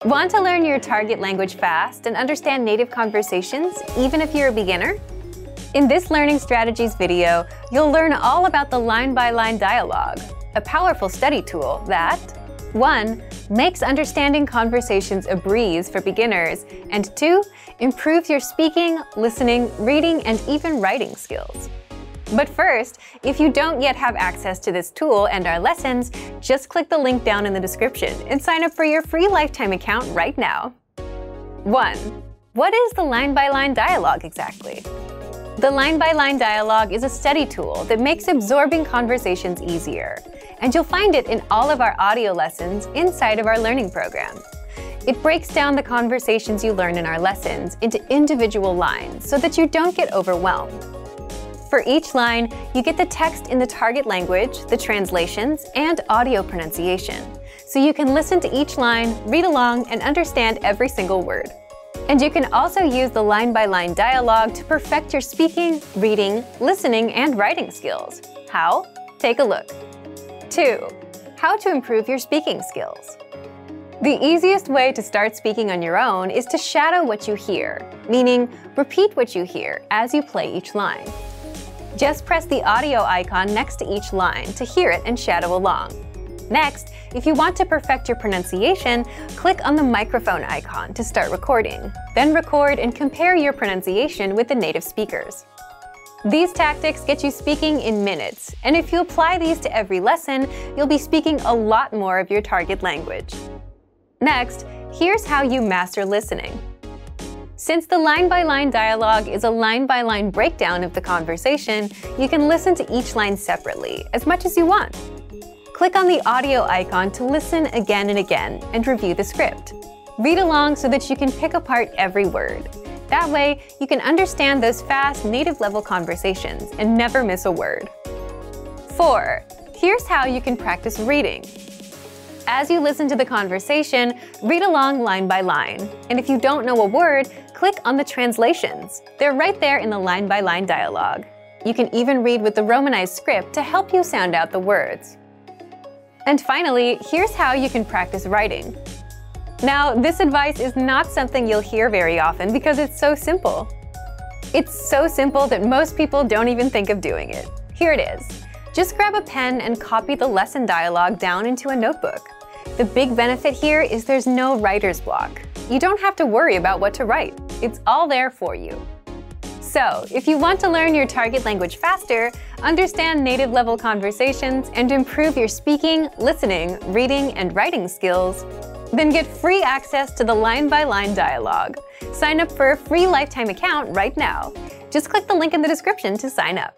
Want to learn your target language fast and understand native conversations, even if you're a beginner? In this Learning Strategies video, you'll learn all about the line-by-line dialogue, a powerful study tool that 1. Makes understanding conversations a breeze for beginners, and 2. Improves your speaking, listening, reading, and even writing skills. But first, if you don't yet have access to this tool and our lessons, just click the link down in the description and sign up for your free lifetime account right now. 1. What is the line-by-line dialogue exactly? The line-by-line dialogue is a study tool that makes absorbing conversations easier, and you'll find it in all of our audio lessons inside of our learning program. It breaks down the conversations you learn in our lessons into individual lines so that you don't get overwhelmed. For each line, you get the text in the target language, the translations, and audio pronunciation, so you can listen to each line, read along, and understand every single word. And you can also use the line-by-line dialogue to perfect your speaking, reading, listening, and writing skills. How? Take a look. 2. How to improve your speaking skills. The easiest way to start speaking on your own is to shadow what you hear, meaning repeat what you hear as you play each line. Just press the audio icon next to each line to hear it and shadow along. Next, if you want to perfect your pronunciation, click on the microphone icon to start recording. Then record and compare your pronunciation with the native speakers. These tactics get you speaking in minutes, and if you apply these to every lesson, you'll be speaking a lot more of your target language. Next, here's how you master listening. Since the line-by-line dialogue is a line-by-line breakdown of the conversation, you can listen to each line separately, as much as you want. Click on the audio icon to listen again and again and review the script. Read along so that you can pick apart every word. That way, you can understand those fast, native-level conversations and never miss a word. 4. Here's how you can practice reading. As you listen to the conversation, read along line by line. And if you don't know a word, click on the translations. They're right there in the line-by-line dialogue. You can even read with the Romanized script to help you sound out the words. And finally, here's how you can practice writing. Now, this advice is not something you'll hear very often because it's so simple. It's so simple that most people don't even think of doing it. Here it is. Just grab a pen and copy the lesson dialogue down into a notebook. The big benefit here is there's no writer's block. You don't have to worry about what to write. It's all there for you. So, if you want to learn your target language faster, understand native-level conversations, and improve your speaking, listening, reading, and writing skills, then get free access to the line-by-line dialogue. Sign up for a free lifetime account right now. Just click the link in the description to sign up.